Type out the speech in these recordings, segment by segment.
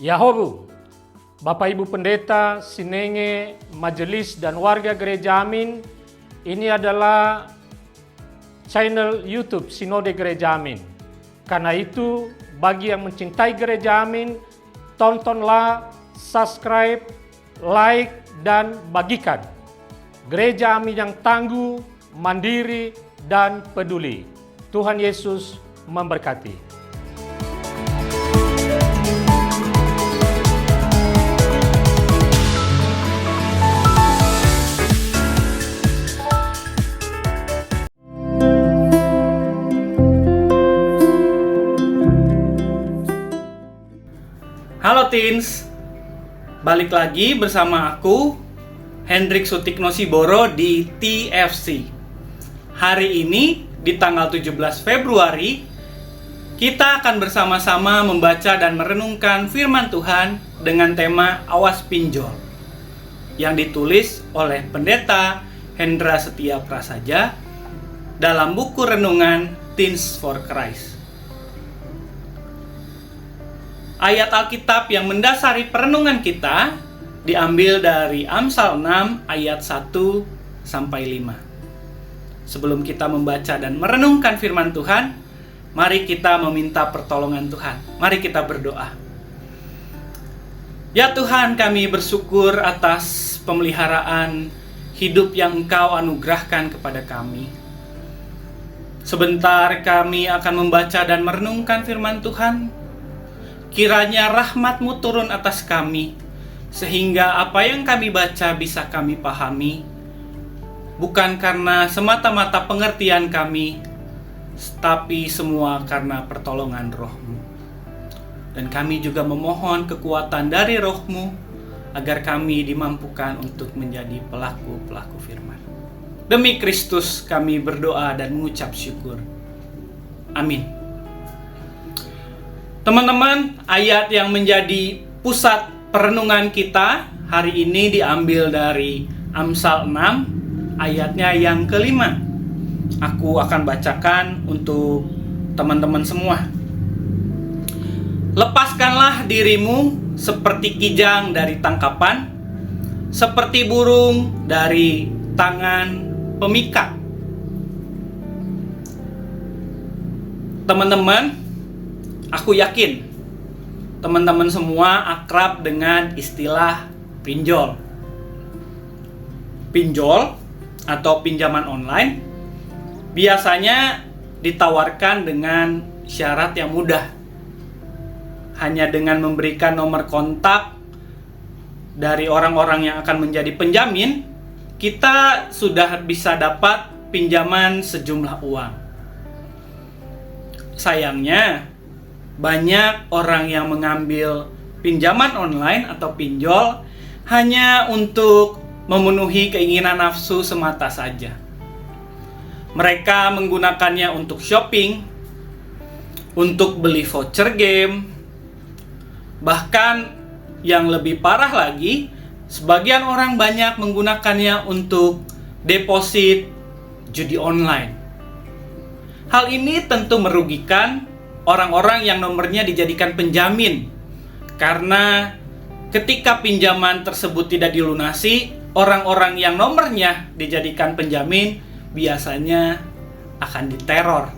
Yahobu, Bapak Ibu Pendeta, Sinenge, Majelis dan warga Gereja Amin, ini adalah channel YouTube Sinode Gereja Amin. Karena itu, bagi yang mencintai Gereja Amin, tontonlah, subscribe, like, dan bagikan. Gereja Amin yang tangguh, mandiri, dan peduli. Tuhan Yesus memberkati. Halo Teens, balik lagi bersama aku, Hendrik Sutikno Siboro di TFC. Hari ini, di tanggal 17 Februari, kita akan bersama-sama membaca dan merenungkan firman Tuhan dengan tema Awas Pinjol, yang ditulis oleh Pendeta Hendra Setia Prasaja dalam buku renungan Teens for Christ. Ayat Alkitab yang mendasari perenungan kita diambil dari Amsal 6 ayat 1 sampai 5. Sebelum kita membaca dan merenungkan firman Tuhan, mari kita meminta pertolongan Tuhan. Mari kita berdoa. Ya Tuhan, kami bersyukur atas pemeliharaan hidup yang Engkau anugerahkan kepada kami. Sebentar kami akan membaca dan merenungkan firman Tuhan. Kiranya rahmat-Mu turun atas kami, sehingga apa yang kami baca bisa kami pahami, bukan karena semata-mata pengertian kami, tapi semua karena pertolongan Roh-Mu. Dan kami juga memohon kekuatan dari Roh-Mu, agar kami dimampukan untuk menjadi pelaku-pelaku firman. Demi Kristus kami berdoa dan mengucap syukur. Amin. Teman-teman, ayat yang menjadi pusat perenungan kita hari ini diambil dari Amsal 6, ayatnya yang kelima. Aku akan bacakan untuk teman-teman semua. Lepaskanlah dirimu seperti kijang dari tangkapan, seperti burung dari tangan pemikat. Teman-teman, aku yakin teman-teman semua akrab dengan istilah pinjol. Pinjol atau pinjaman online biasanya ditawarkan dengan syarat yang mudah. Hanya dengan memberikan nomor kontak dari orang-orang yang akan menjadi penjamin, kita sudah bisa dapat pinjaman sejumlah uang. Sayangnya, banyak orang yang mengambil pinjaman online atau pinjol hanya untuk memenuhi keinginan nafsu semata saja. Mereka menggunakannya untuk shopping, untuk beli voucher game, bahkan yang lebih parah lagi, sebagian orang banyak menggunakannya untuk deposit judi online. Hal ini tentu merugikan orang-orang yang nomornya dijadikan penjamin, karena ketika pinjaman tersebut tidak dilunasi, orang-orang yang nomornya dijadikan penjamin biasanya akan diteror.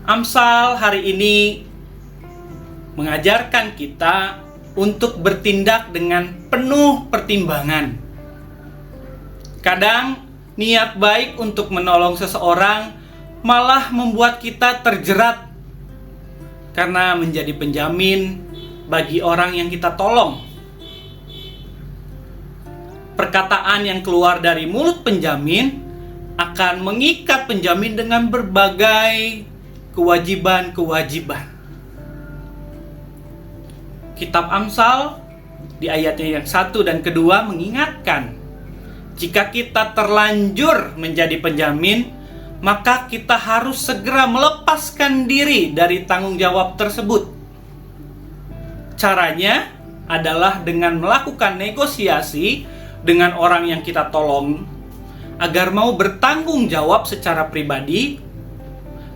Amsal hari ini mengajarkan kita untuk bertindak dengan penuh pertimbangan. Kadang niat baik untuk menolong seseorang malah membuat kita terjerat karena menjadi penjamin bagi orang yang kita tolong. Perkataan yang keluar dari mulut penjamin akan mengikat penjamin dengan berbagai kewajiban-kewajiban. Kitab Amsal di ayatnya yang 1 dan kedua mengingatkan, jika kita terlanjur menjadi penjamin, maka kita harus segera melepaskan diri dari tanggung jawab tersebut. Caranya adalah dengan melakukan negosiasi dengan orang yang kita tolong agar mau bertanggung jawab secara pribadi.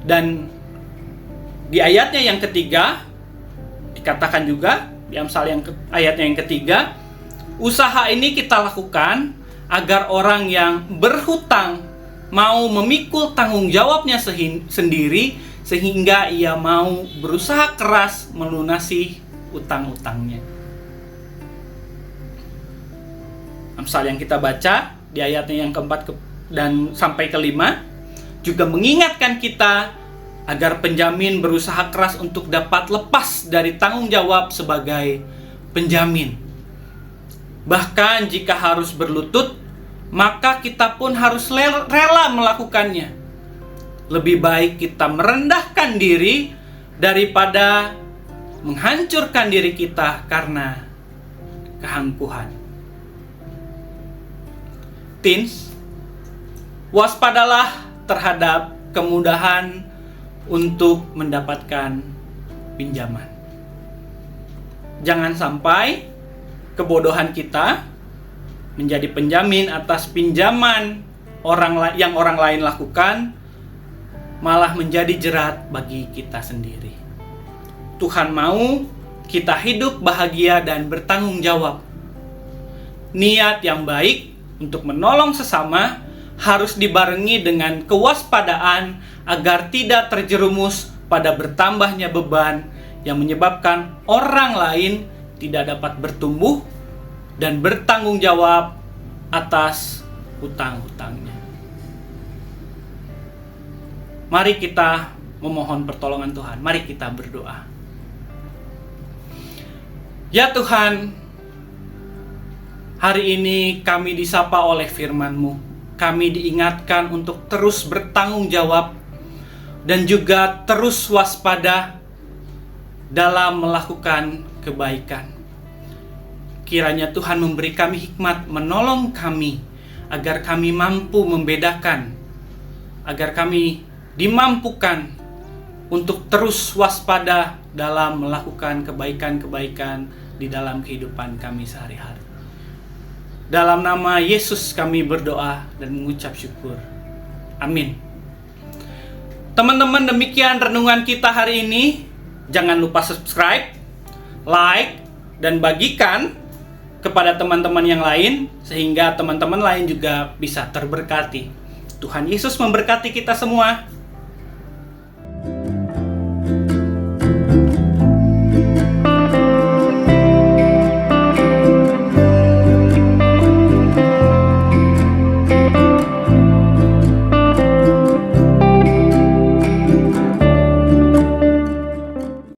Dan di ayatnya yang ketiga, Dikatakan juga di Amsal ayatnya yang ketiga, usaha ini kita lakukan agar orang yang berhutang mau memikul tanggung jawabnya sendiri, sehingga ia mau berusaha keras melunasi utang-utangnya. Amsal yang kita baca di ayatnya yang keempat dan sampai kelima juga mengingatkan kita agar penjamin berusaha keras untuk dapat lepas dari tanggung jawab sebagai penjamin. Bahkan jika harus berlutut, maka kita pun harus rela melakukannya. Lebih baik kita merendahkan diri daripada menghancurkan diri kita karena keangkuhan. Teens, waspadalah terhadap kemudahan untuk mendapatkan pinjaman. Jangan sampai kebodohan kita menjadi penjamin atas pinjaman yang orang lain lakukan, malah menjadi jerat bagi kita sendiri. Tuhan mau kita hidup bahagia dan bertanggung jawab. Niat yang baik untuk menolong sesama harus dibarengi dengan kewaspadaan agar tidak terjerumus pada bertambahnya beban yang menyebabkan orang lain tidak dapat bertumbuh dan bertanggung jawab atas hutang-hutangnya. Mari kita memohon pertolongan Tuhan. Mari kita berdoa. Ya Tuhan, hari ini kami disapa oleh firman-Mu. Kami diingatkan untuk terus bertanggung jawab dan juga terus waspada dalam melakukan kebaikan. Kiranya Tuhan memberi kami hikmat, menolong kami agar kami mampu membedakan, agar kami dimampukan untuk terus waspada dalam melakukan kebaikan-kebaikan di dalam kehidupan kami sehari-hari. Dalam nama Yesus kami berdoa dan mengucap syukur. Amin. Teman-teman, demikian renungan kita hari ini. Jangan lupa subscribe, like, dan bagikan kepada teman-teman yang lain, sehingga teman-teman lain juga bisa terberkati. Tuhan Yesus memberkati kita semua.